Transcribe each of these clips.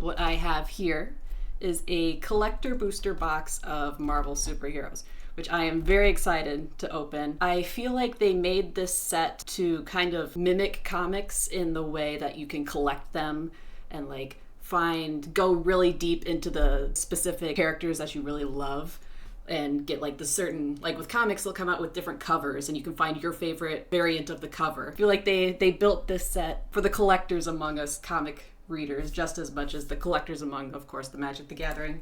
What I have here is a collector booster box of Marvel superheroes, which I am very excited to open. I feel like they made this set to kind of mimic comics in the way that you can collect them and go really deep into the specific characters that you really love and get like the certain, like with comics, they'll come out with different covers and you can find your favorite variant of the cover. I feel like they built this set for the collectors among us comic readers just as much as the collectors among, of course, the Magic the Gathering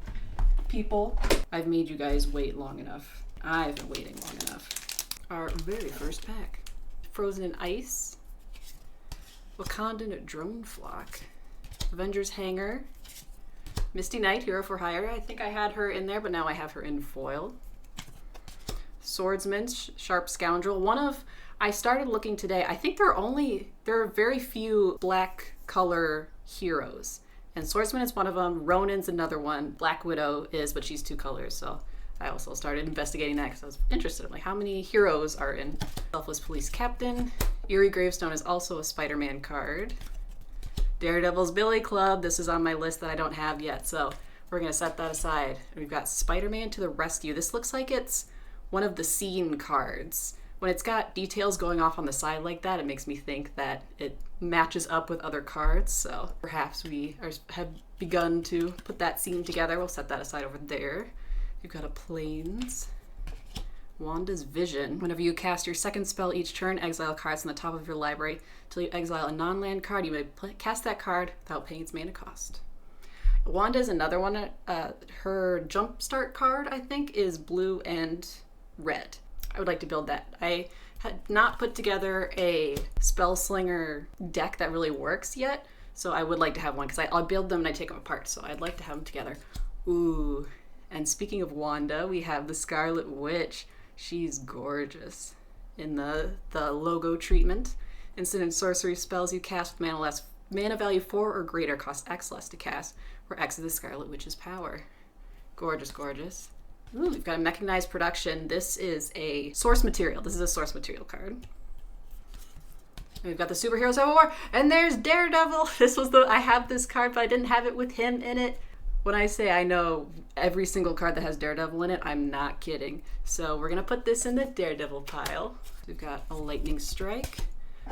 people. I've made you guys wait long enough. I've been waiting long enough. Our very first pack. Frozen in Ice. Wakandan Drone Flock. Avengers Hanger. Misty Knight, Hero for Hire. I think I had her in there, but now I have her in foil. Swordsman, Sharp Scoundrel. I started looking today. I think there are very few black color heroes. And Swordsman is one of them. Ronin's another one. Black Widow is, but she's 2 colors. So I also started investigating that because I was interested in how many heroes are in Selfless Police Captain. Eerie Gravestone is also a Spider-Man card. Daredevil's Billy Club. This is on my list that I don't have yet, so we're going to set that aside. And we've got Spider-Man to the Rescue. This looks like it's one of the scene cards. When it's got details going off on the side like that, it makes me think that it matches up with other cards, so perhaps have begun to put that scene together. We'll set that aside over there. You've got a Plains. Wanda's Vision. Whenever you cast your second spell each turn, exile cards on the top of your library. Till you exile a non-land card, you may cast that card without paying its mana cost. Wanda's another one. Her Jumpstart card, I think, is blue and red. I would like to build that. I had not put together a Spellslinger deck that really works yet, so I would like to have one because I'll build them and I take them apart, so I'd like to have them together. Ooh, and speaking of Wanda, we have the Scarlet Witch. She's gorgeous. In the logo treatment, instant and sorcery spells you cast with mana value 4 or greater cost X less to cast, where X is the Scarlet Witch's power. Gorgeous, gorgeous. Ooh, we've got a mechanized production. This is a source material. This is a source material card. And we've got the Superheroes of War, and there's Daredevil. I have this card, but I didn't have it with him in it. When I say I know every single card that has Daredevil in it, I'm not kidding. So we're gonna put this in the Daredevil pile. We've got a Lightning Strike.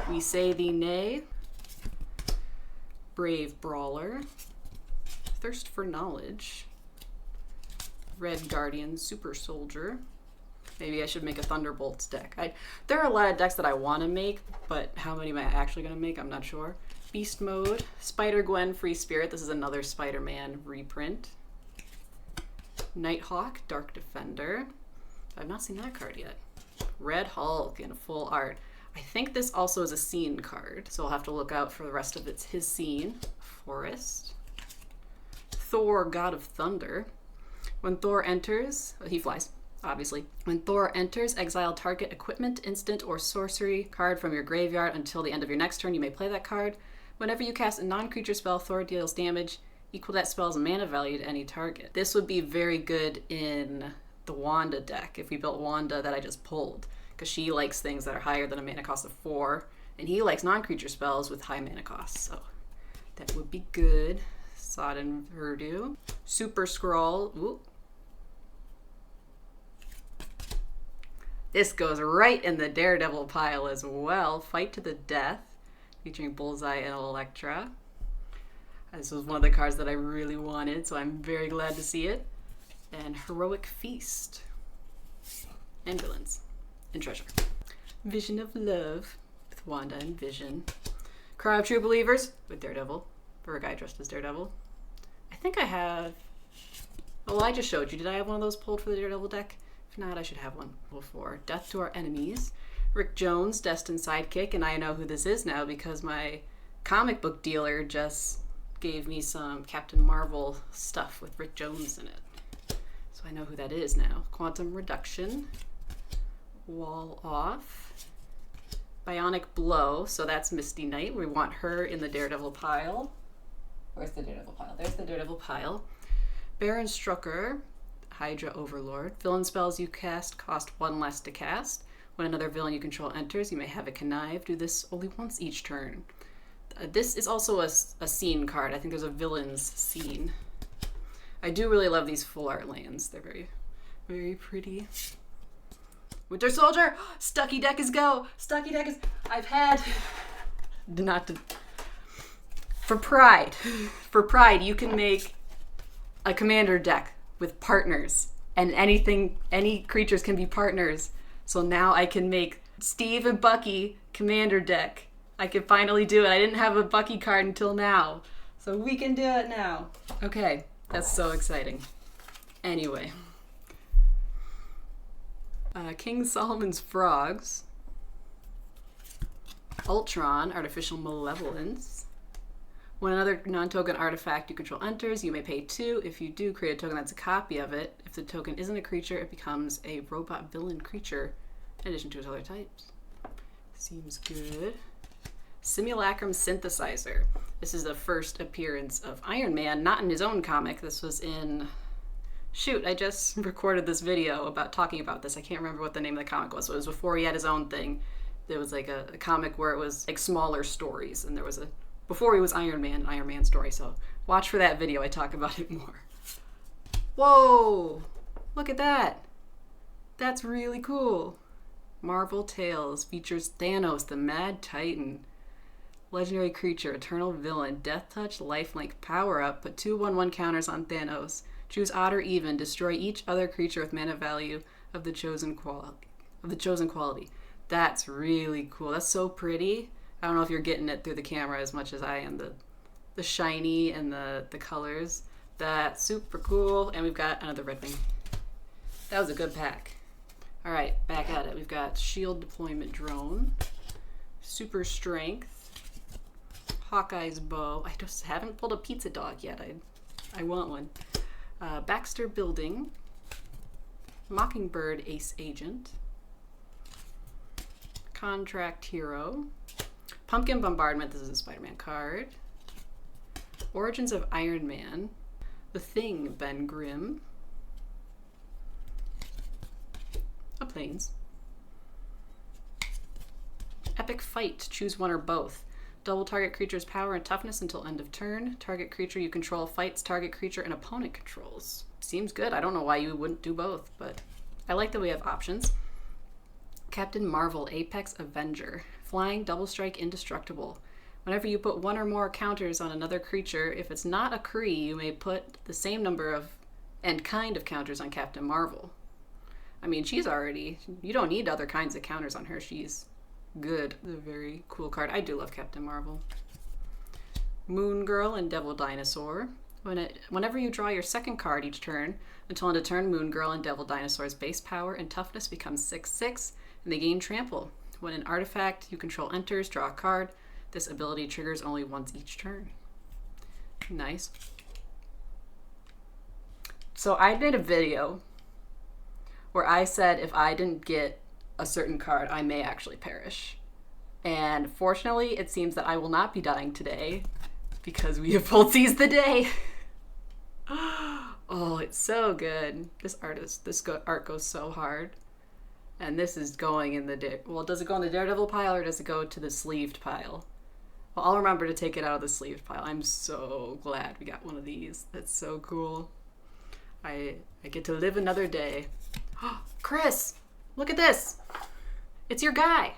We Say Thee Nay. Brave Brawler. Thirst for Knowledge. Red Guardian, Super Soldier. Maybe I should make a Thunderbolts deck. There are a lot of decks that I want to make, but how many am I actually going to make? I'm not sure. Beast Mode, Spider-Gwen, Free Spirit. This is another Spider-Man reprint. Nighthawk, Dark Defender. I've not seen that card yet. Red Hulk in full art. I think this also is a scene card, so I'll have to look out for the rest of his scene. Forest. Thor, God of Thunder. When Thor enters, he flies, obviously. When Thor enters, exile target equipment, instant, or sorcery card from your graveyard until the end of your next turn. You may play that card. Whenever you cast a non-creature spell, Thor deals damage equal that spell's mana value to any target. This would be very good in the Wanda deck if we built Wanda that I just pulled, because she likes things that are higher than a mana cost of 4, and he likes non-creature spells with high mana costs, so that would be good. Sodden Verdu. Super Scroll. Ooh. This goes right in the Daredevil pile as well. Fight to the Death, featuring Bullseye and Elektra. This was one of the cards that I really wanted, so I'm very glad to see it. And Heroic Feast. And Villains. And Treasure. Vision of Love with Wanda and Vision. Cry of True Believers with Daredevil, for a guy dressed as Daredevil. I think I have... Oh, I just showed you. Did I have one of those pulled for the Daredevil deck? If not, I should have one before. Death to Our Enemies. Rick Jones, Destined Sidekick, and I know who this is now because my comic book dealer just gave me some Captain Marvel stuff with Rick Jones in it. So I know who that is now. Quantum Reduction. Wall Off. Bionic Blow, so that's Misty Knight. We want her in the Daredevil pile. Where's the Daredevil pile? There's the Daredevil pile. Baron Strucker, Hydra Overlord. Villain spells you cast cost 1 less to cast. When another villain you control enters, you may have it connive. Do this only once each turn. This is also a scene card. I think there's a villain's scene. I do really love these full art lands. They're very, very pretty. Winter Soldier! Stucky deck is go! Stucky deck is... I've had... Not to... For Pride. For Pride, you can make a commander deck with partners. And any creatures can be partners. So now I can make Steve and Bucky commander deck. I can finally do it. I didn't have a Bucky card until now. So we can do it now. Okay, that's so exciting. Anyway. King Solomon's Frogs. Ultron, Artificial Malevolence. When another non-token artifact you control enters, you may pay 2. If you do, create a token that's a copy of it. If the token isn't a creature, it becomes a robot villain creature in addition to its other types. Seems good. Simulacrum Synthesizer. This is the first appearance of Iron Man, not in his own comic. This was in... Shoot, I just recorded this video about talking about this. I can't remember what the name of the comic was. So it was before he had his own thing. There was like a comic where it was like smaller stories, and there was a... Before he was Iron Man, an Iron Man story, so watch for that video. I talk about it more. Whoa! Look at that! That's really cool. Marvel Tales features Thanos, the Mad Titan. Legendary creature, eternal villain, death touch, lifelink, power up, put 2/1/1 counters on Thanos. Choose odd or even, destroy each other creature with mana value of the chosen quality. That's really cool. That's so pretty. I don't know if you're getting it through the camera as much as I am. The shiny and the colors. That's super cool. And we've got another red wing. That was a good pack. All right, back at it. We've got shield deployment drone, super strength, Hawkeye's bow. I just haven't pulled a pizza dog yet. I want one. Baxter building, Mockingbird ace agent, contract hero, pumpkin bombardment. This is a Spider-Man card. Origins of Iron Man, the Thing, Ben Grimm. A plains. Epic fight. Choose one or both. Double target creature's power and toughness until end of turn. Target creature you control fights target creature an opponent controls. Seems good. I don't know why you wouldn't do both, but I like that we have options. Captain Marvel, Apex Avenger. Flying, double strike, indestructible. Whenever you put one or more counters on another creature, if it's not a Kree, you may put the same number of and kind of counters on Captain Marvel. I mean, she's already... You don't need other kinds of counters on her. She's good. It's a very cool card. I do love Captain Marvel. Moon Girl and Devil Dinosaur. Whenever you draw your second card each turn, until end of turn, Moon Girl and Devil Dinosaur's base power and toughness becomes 6/6, and they gain trample. When an artifact you control enters, draw a card. This ability triggers only once each turn. Nice. So I did a video where I said if I didn't get a certain card, I may actually perish. And fortunately, it seems that I will not be dying today because we have pulled Seize the Day. Oh, it's so good. This art goes so hard. And this is going in the... Well, does it go in the Daredevil pile or does it go to the sleeved pile? Well, I'll remember to take it out of the sleeved pile. I'm so glad we got one of these. That's so cool. I get to live another day. Chris, look at this. It's your guy.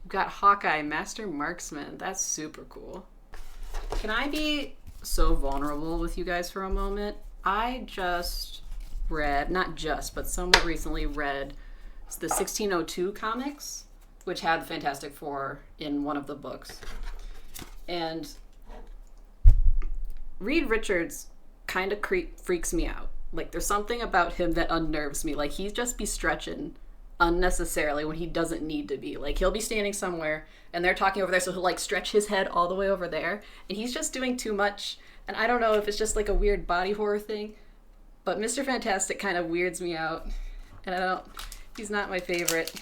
We've got Hawkeye, Master Marksman. That's super cool. Can I be so vulnerable with you guys for a moment? I just read, not just, but somewhat recently read the 1602 comics, which had the Fantastic Four in one of the books. And Reed Richards kind of freaks me out. Like, there's something about him that unnerves me. Like, he'd just be stretching unnecessarily when he doesn't need to be. Like, he'll be standing somewhere and they're talking over there, so he'll like stretch his head all the way over there, and he's just doing too much. And I don't know if it's just like a weird body horror thing, but Mr. Fantastic kind of weirds me out, and he's not my favorite.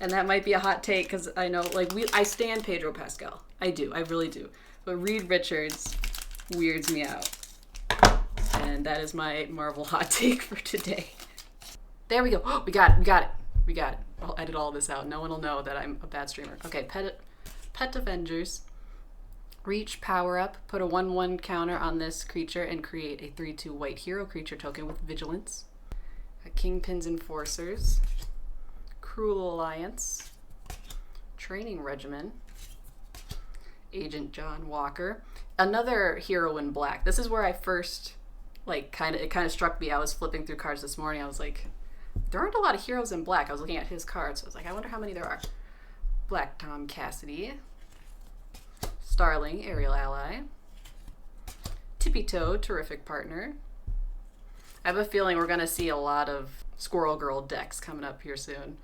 And that might be a hot take because I know, like, I stan Pedro Pascal. I do, I really do. But Reed Richards weirds me out. And that is my Marvel hot take for today. There we go. Oh, we got it. I'll edit all this out. No one will know that I'm a bad streamer. Okay, Pet Avengers. Reach power up. Put a 1/1 counter on this creature and create a 3/2 white hero creature token with vigilance. Kingpin's Enforcers. Cruel Alliance. Training Regimen. Agent John Walker. Another hero in black. This is where I first, it kind of struck me. I was flipping through cards this morning. I was like, there aren't a lot of heroes in black. I was looking at his cards. So I was like, I wonder how many there are. Black Tom Cassidy. Starling, Aerial Ally. Tippy Toe, Terrific Partner. I have a feeling we're going to see a lot of Squirrel Girl decks coming up here soon.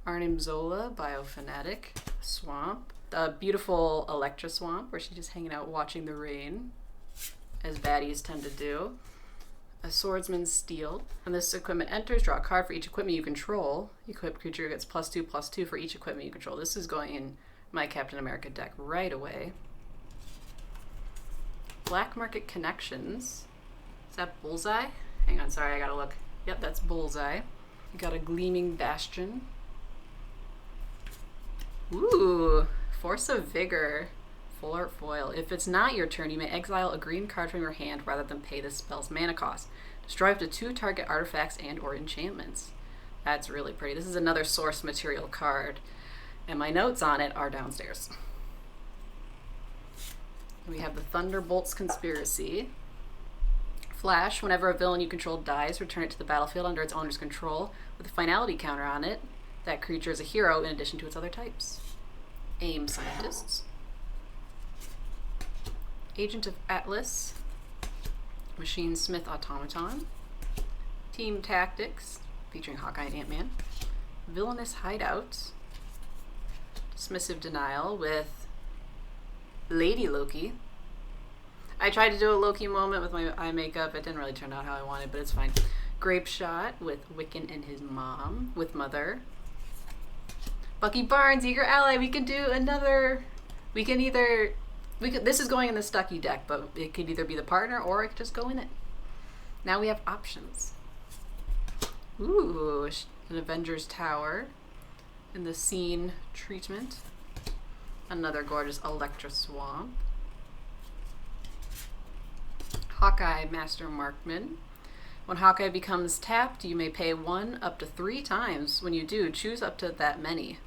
Arnim Zola, Biofanatic. Swamp. A beautiful Electra Swamp, where she's just hanging out watching the rain, as baddies tend to do. A Swordsman's Steel. When this equipment enters, draw a card for each equipment you control. Equipped creature gets +2/+2 for each equipment you control. This is going in my Captain America deck right away. Black Market Connections. Is that Bullseye? Hang on, sorry, I gotta look. Yep, that's Bullseye. You got a Gleaming Bastion. Ooh, Force of Vigor. Full art foil. If it's not your turn, you may exile a green card from your hand rather than pay the spell's mana cost. Destroy up to 2 target artifacts and or enchantments. That's really pretty. This is another source material card, and my notes on it are downstairs. We have the Thunderbolts Conspiracy. Flash, whenever a villain you control dies, return it to the battlefield under its owner's control with a finality counter on it. That creature is a hero in addition to its other types. AIM Scientists. Agent of Atlas. Machine Smith Automaton. Team Tactics, featuring Hawkeye and Ant-Man. Villainous Hideout. Dismissive Denial with Lady Loki. I tried to do a Loki moment with my eye makeup. It didn't really turn out how I wanted, but it's fine. Grape Shot with Wiccan and his mom, with Mother. Bucky Barnes, Eager Ally. We could do another. This is going in the Stucky deck, but it could either be the partner or it could just go in it. Now we have options. Ooh, an Avengers Tower in the Scene treatment. Another gorgeous Electra Swamp. Hawkeye Master Markman. When Hawkeye becomes tapped, you may pay 1 up to 3 times. When you do, choose up to that many.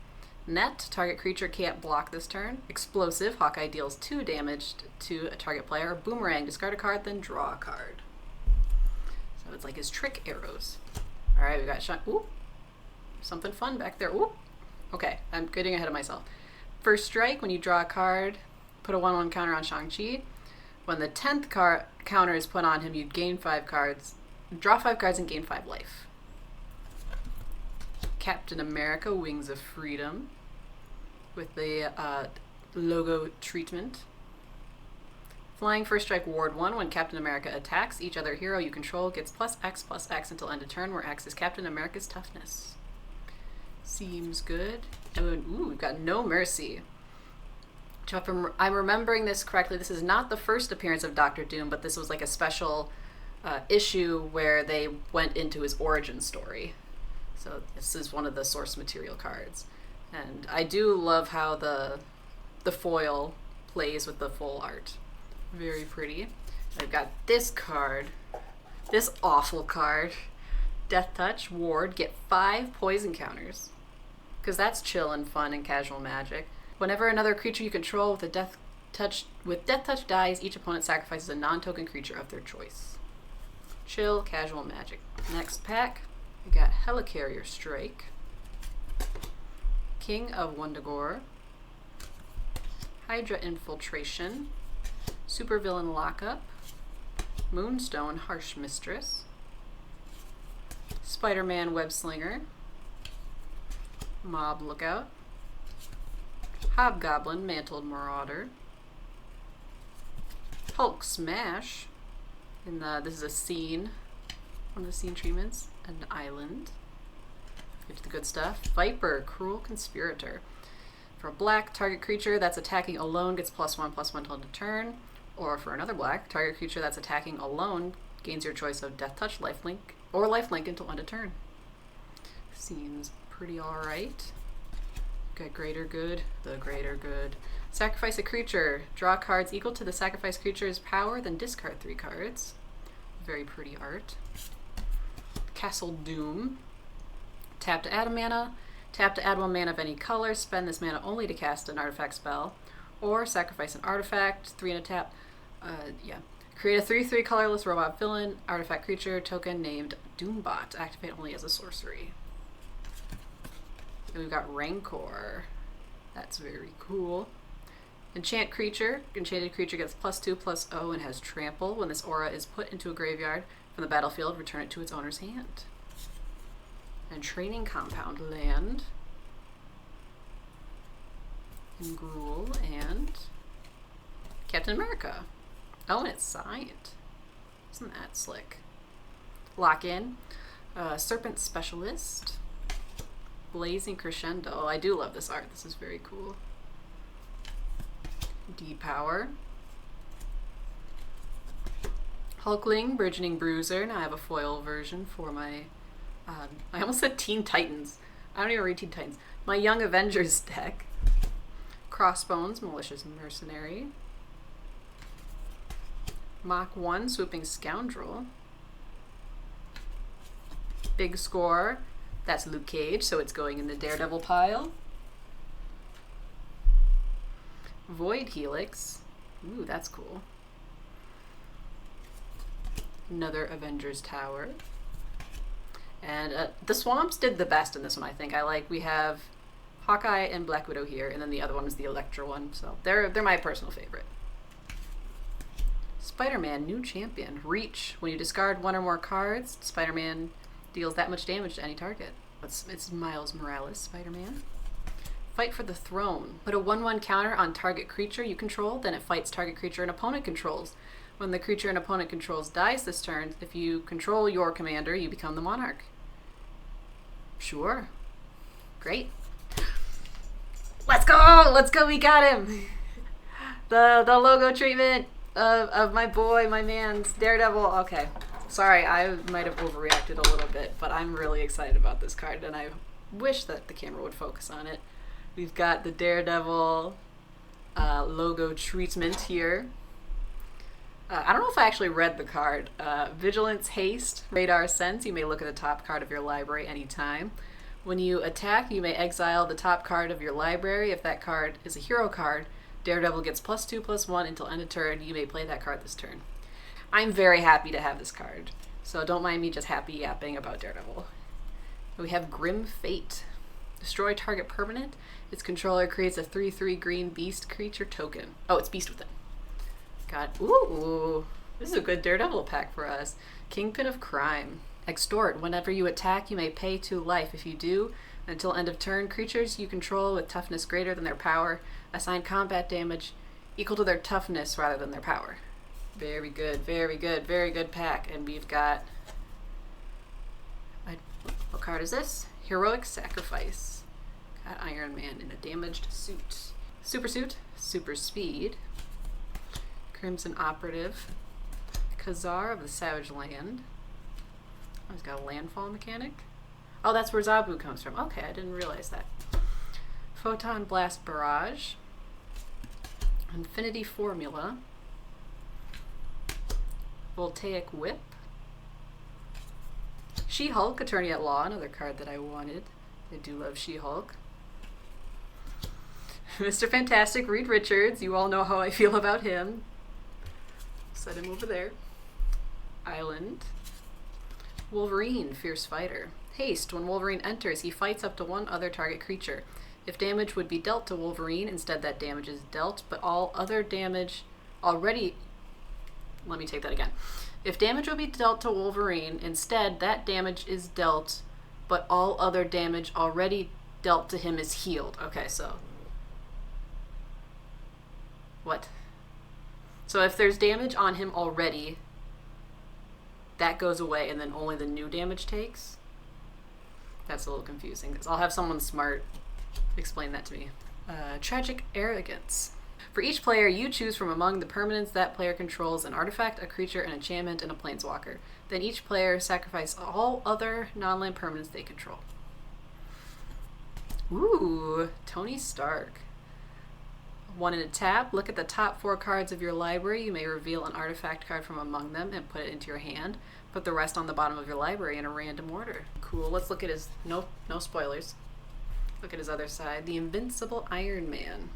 Net, target creature can't block this turn. Explosive, Hawkeye deals 2 damage to a target player. Boomerang, discard a card, then draw a card. So it's like his trick arrows. Alright, we got ooh, something fun back there. Ooh. Okay, I'm getting ahead of myself. First strike, when you draw a card, put a 1/1 counter on Shang-Chi. When the 10th counter is put on him, you gain 5 cards. Draw 5 cards and gain 5 life. Captain America, Wings of Freedom, with the logo treatment. Flying First Strike Ward 1. When Captain America attacks, each other hero you control gets +X until end of turn, where X is Captain America's toughness. Seems good. And ooh, we've got No Mercy. If I'm remembering this correctly, this is not the first appearance of Doctor Doom, but this was like a special issue where they went into his origin story. So this is one of the source material cards. And I do love how the foil plays with the full art. Very pretty. I've got this card. This awful card. Death Touch, Ward, get 5 poison counters. Because that's chill and fun and casual magic. Whenever another creature you control with Death Touch dies, each opponent sacrifices a non-token creature of their choice. Chill, casual magic. Next pack, we got Helicarrier Strike, King of Wundagore, Hydra Infiltration, Supervillain Lockup, Moonstone Harsh Mistress, Spider-Man Webslinger, Mob Lookout, Hobgoblin Mantled Marauder, Hulk Smash, this is a scene, one of the scene treatments, an island. Get to the good stuff. Viper, Cruel Conspirator. For a black, target creature that's attacking alone gets +1/+1 till end of turn. Or for another black, target creature that's attacking alone gains your choice of Death Touch, Lifelink, or Lifelink until end of turn. Seems pretty alright. Got Greater Good, the Greater Good. Sacrifice a creature. Draw cards equal to the sacrificed creature's power, then discard 3 cards. Very pretty art. Castle Doom. Tap to add a mana. Tap to add 1 mana of any color. Spend this mana only to cast an artifact spell. Or sacrifice an artifact. 3 and a tap. Create a 3/3 colorless robot villain, artifact creature, token named Doombot. Activate only as a sorcery. Then we've got Rancor. That's very cool. Enchant creature. Enchanted creature gets +2/+0 and has trample. When this aura is put into a graveyard from the battlefield, return it to its owner's hand. And training compound land. And Gruul and Captain America. Oh, and it's signed. Isn't that slick? Lock in. Serpent Specialist. Blazing Crescendo. I do love this art. This is very cool. D-Power. Hulkling, Burgeoning Bruiser. Now I have a foil version for my... I almost said Teen Titans. I don't even read Teen Titans. My Young Avengers deck. Crossbones, Malicious Mercenary. Mach 1, Swooping Scoundrel. Big Score, that's Luke Cage, so it's going in the Daredevil pile. Void Helix, ooh, that's cool. Another Avengers Tower. And the Swamps did the best in this one, I think. We have Hawkeye and Black Widow here, and then the other one is the Elektra one, so they're my personal favorite. Spider-Man, new champion. Reach. When you discard 1 or more cards, Spider-Man deals that much damage to any target. It's Miles Morales, Spider-Man. Fight for the Throne. Put a 1/1 counter on target creature you control, then it fights target creature an opponent controls. When the creature an opponent controls dies this turn, if you control your commander, you become the monarch. Sure. Great. Let's go! Let's go, we got him! The logo treatment of my boy, my man's Daredevil. Okay. Sorry, I might have overreacted a little bit, but I'm really excited about this card, and I wish that the camera would focus on it. We've got the Daredevil logo treatment here. I don't know if I actually read the card. Vigilance, Haste, Radar Sense. You may look at the top card of your library anytime. When you attack, you may exile the top card of your library. If that card is a hero card, Daredevil gets +2/+1 until end of turn. You may play that card this turn. I'm very happy to have this card, so don't mind me just happy yapping about Daredevil. We have Grim Fate. Destroy target permanent. Its controller creates a 3/3 green beast creature token. Oh, it's Beast Within. Ooh, this is a good Daredevil pack for us. Kingpin of Crime. Extort. Whenever you attack, you may pay 2 life. If you do, until end of turn, creatures you control with toughness greater than their power assign combat damage equal to their toughness rather than their power. Very good, very good, very good pack. And we've got... what card is this? Heroic Sacrifice. Got Iron Man in a damaged suit. Super Suit. Super Speed. Crimson Operative. Khazar of the Savage Land. Oh, he's got a landfall mechanic. Oh, that's where Zabu comes from. Okay, I didn't realize that. Photon Blast Barrage. Infinity Formula. Voltaic Whip. She-Hulk, Attorney at Law, another card that I wanted. I do love She-Hulk. Mr. Fantastic, Reed Richards. You all know how I feel about him. Set him over there. Island. Wolverine, Fierce Fighter. Haste. When Wolverine enters, he fights up to 1 other target creature. If damage would be dealt to Wolverine, instead that damage is dealt, but all other damage already... Let me take that again. If damage would be dealt to Wolverine, instead that damage is dealt, but all other damage already dealt to him is healed. Okay, so... What? So if there's damage on him already, that goes away, and then only the new damage takes? That's a little confusing, because I'll have someone smart explain that to me. Tragic Arrogance. For each player, you choose from among the permanents that player controls an artifact, a creature, an enchantment, and a planeswalker. Then each player sacrifice all other non-land permanents they control. Ooh, Tony Stark. 1 in a tap. Look at the top 4 cards of your library. You may reveal an artifact card from among them and put it into your hand. Put the rest on the bottom of your library in a random order. Cool. Let's look at his... No spoilers. Look at his other side. The Invincible Iron Man.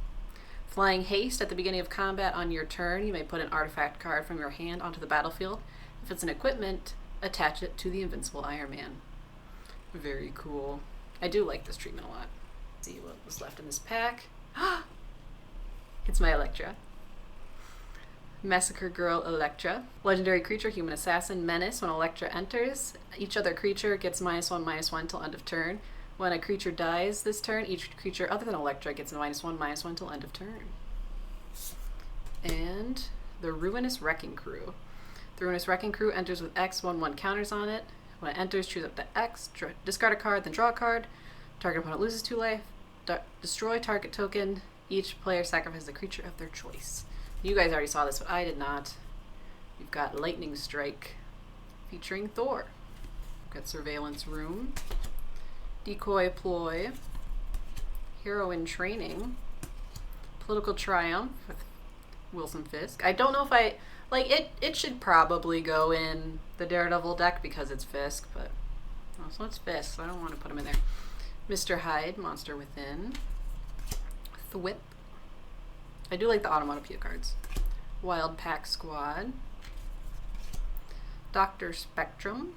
Flying haste at the beginning of combat on your turn. You may put an artifact card from your hand onto the battlefield. If it's an equipment, attach it to the Invincible Iron Man. Very cool. I do like this treatment a lot. Let's see what was left in this pack. It's my Electra. Massacre Girl Electra. Legendary creature, human assassin, menace. When Electra enters, each other creature gets -1/-1 till end of turn. When a creature dies this turn, each creature other than Electra gets a -1/-1 till end of turn. And the Ruinous Wrecking Crew. The Ruinous Wrecking Crew enters with X 1/1 counters on it. When it enters, choose up the X, discard a card, then draw a card. Target opponent loses 2 life. Destroy target token. Each player sacrifices a creature of their choice. You guys already saw this, but I did not. You've got Lightning Strike featuring Thor. You've got Surveillance Room. Decoy Ploy. Hero in Training. Political Triumph with Wilson Fisk. I don't know if I... Like, it should probably go in the Daredevil deck because it's Fisk, but... Oh, so it's Fisk, so I don't want to put him in there. Mr. Hyde, Monster Within. Thwip. I do like the Automatopoeia cards. Wild Pack Squad. Dr. Spectrum.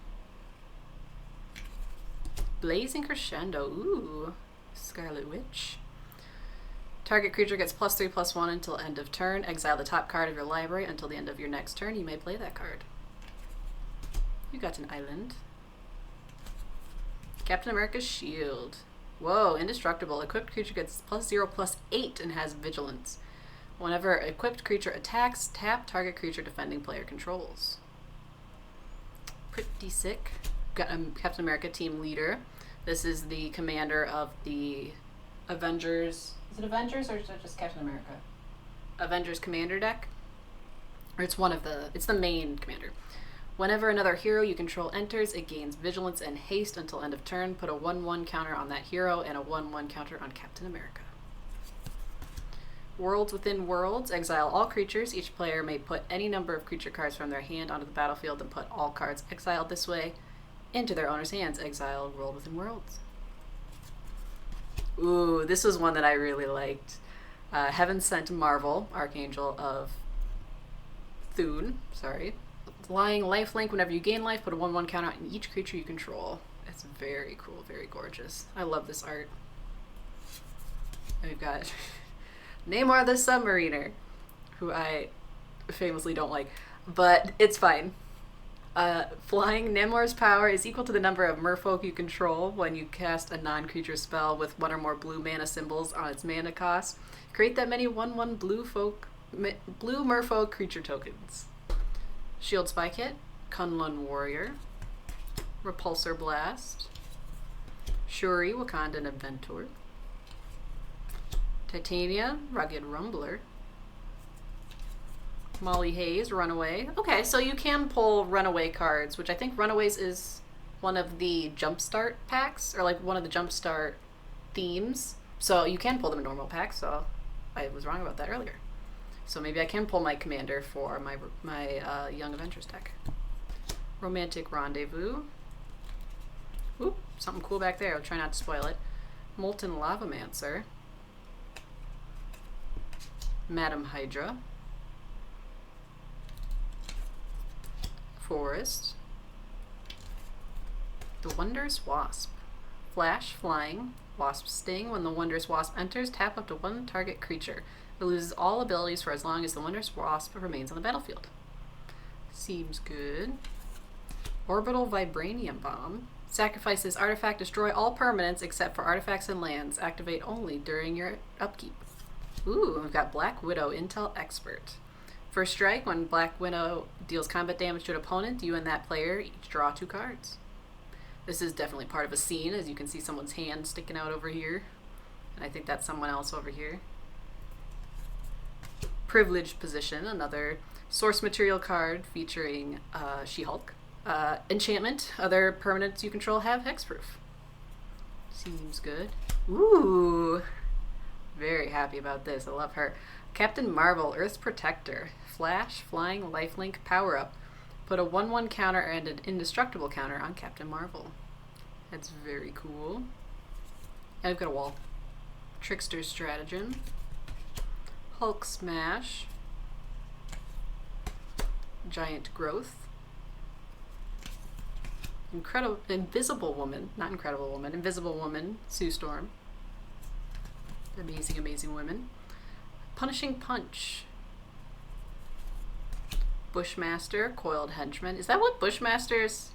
Blazing Crescendo. Ooh. Scarlet Witch. Target creature gets +3/+1 until end of turn. Exile the top card of your library until the end of your next turn. You may play that card. You got an island. Captain America's Shield. Whoa, indestructible. Equipped creature gets +0/+8 and has vigilance. Whenever equipped creature attacks, tap target creature defending player controls. Pretty sick. Got a Captain America team leader. This is the commander of the Avengers. Is it Avengers or is it just Captain America? Avengers commander deck? Or it's the main commander. Whenever another hero you control enters, it gains vigilance and haste until end of turn. Put a 1/1 counter on that hero and a 1/1 counter on Captain America. Worlds Within Worlds. Exile all creatures. Each player may put any number of creature cards from their hand onto the battlefield and put all cards exiled this way into their owner's hands. Exile World Within Worlds. Ooh, this was one that I really liked. Heaven Sent Marvel, Archangel of Thune. Sorry. Flying lifelink. Whenever you gain life, put a 1/1 counter on each creature you control. It's very cool, very gorgeous. I love this art. We've got Namor the Submariner, who I famously don't like, but it's fine. Flying. Namor's power is equal to the number of merfolk you control. When you cast a non-creature spell with 1 or more blue mana symbols on its mana cost, create that many 1/1 blue merfolk creature tokens. Shield Spy Kit. Kunlun Warrior. Repulsor Blast. Shuri, Wakandan Adventor. Titania, Rugged Rumbler. Molly Hayes, Runaway. Okay, so you can pull Runaway cards, which I think Runaways is one of the Jumpstart packs, or like one of the Jumpstart themes. So you can pull them in normal packs, so I was wrong about that earlier. So maybe I can pull my commander for my Young Avengers deck. Romantic Rendezvous. Oop, something cool back there. I'll try not to spoil it. Molten Lavamancer. Madam Hydra. Forest. The Wondrous Wasp. Flash, Flying, Wasp Sting. When the Wondrous Wasp enters, tap up to 1 target creature. It loses all abilities for as long as the Wondrous Wasp remains on the battlefield. Seems good. Orbital Vibranium Bomb. Sacrifice this artifact, destroy all permanents except for artifacts and lands. Activate only during your upkeep. Ooh, we've got Black Widow Intel Expert. First strike, when Black Widow deals combat damage to an opponent, you and that player each draw 2 cards. This is definitely part of a scene, as you can see someone's hand sticking out over here. And I think that's someone else over here. Privileged Position, another source material card featuring She-Hulk. Enchantment, other permanents you control have hexproof. Seems good. Ooh, Very happy about this. I love her. Captain Marvel, Earth's Protector. Flash, Flying, Lifelink, Power Up. Put a 1/1 counter and an indestructible counter on Captain Marvel. That's very cool. And I've got a wall. Trickster Stratagem. Hulk Smash. Giant Growth. Invisible Woman. Not Incredible Woman. Invisible Woman. Sue Storm. Amazing, amazing women. Punishing Punch. Bushmaster. Coiled Henchman. Is that what Bushmaster's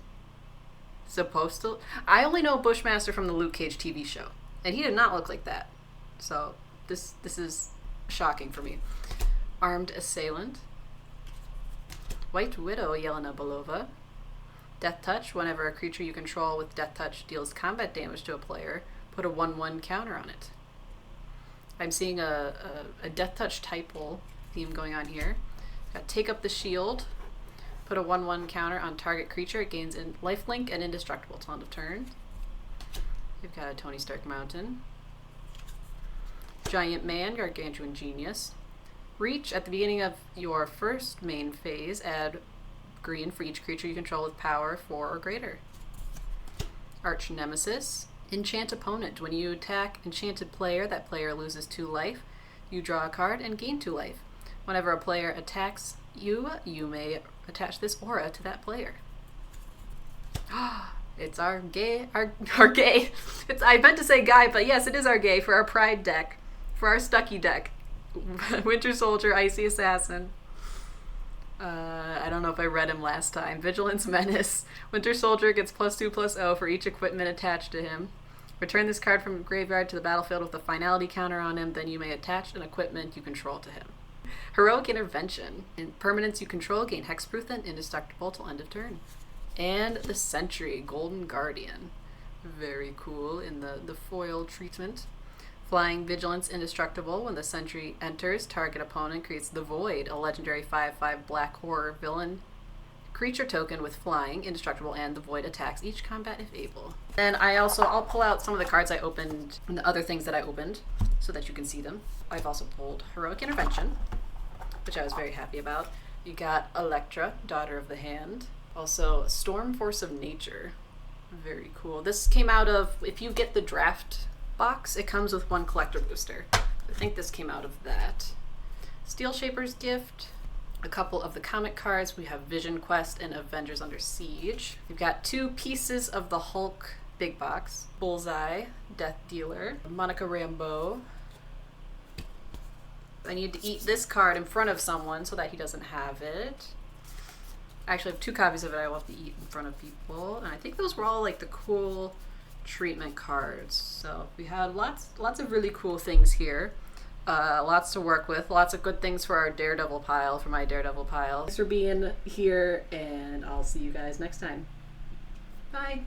supposed to... I only know Bushmaster from the Luke Cage TV show. And he did not look like that. So this is shocking for me. Armed Assailant. White Widow, Yelena Belova. Death Touch. Whenever a creature you control with Death Touch deals combat damage to a player, put a 1/1 counter on it. I'm seeing a Death Touch typal theme going on here. Got Take Up the Shield. Put a 1/1 counter on target creature. It gains lifelink and indestructible till end of turn. We've got a Tony Stark Mountain. Giant Man, Gargantuan Genius. Reach. At the beginning of your first main phase, add green for each creature you control with power 4 or greater. Arch Nemesis. Enchant Opponent. When you attack enchanted player, that player loses 2 life. You draw a card and gain 2 life. Whenever a player attacks you, you may attach this aura to that player. It's our gay. It's, I meant to say guy, but yes, it is our gay for our Pride deck. For our Stucky deck. Winter Soldier, Icy Assassin. I don't know if I read him last time. Vigilance Menace. Winter Soldier gets +2/+0 for each equipment attached to him. Return this card from graveyard to the battlefield with a finality counter on him, then you may attach an equipment you control to him. Heroic Intervention. In permanents you control, gain hexproof and indestructible till end of turn. And the Sentry, Golden Guardian. Very cool in the foil treatment. Flying, Vigilance, Indestructible. When the Sentry enters, target opponent creates the Void, a legendary 5/5 black horror villain creature token with flying, indestructible, and the Void attacks each combat if able. Then I'll pull out some of the cards I opened and the other things that I opened so that you can see them. I've also pulled Heroic Intervention, which I was very happy about. You got Electra, Daughter of the Hand. Also, Storm Force of Nature. Very cool. This came out of, if you get the draft box, it comes with 1 collector booster. I think this came out of that. Steel Shaper's Gift. A couple of the comic cards. We have Vision Quest and Avengers Under Siege. We've got 2 pieces of the Hulk big box. Bullseye, Death Dealer, Monica Rambeau. I need to eat this card in front of someone so that he doesn't have it. I actually have 2 copies of it I will have to eat in front of people. And I think those were all like the cool treatment cards. So we had lots of really cool things here. Lots to work with. Lots of good things for our Daredevil pile, for my Daredevil pile. Thanks for being here, and I'll see you guys next time. Bye.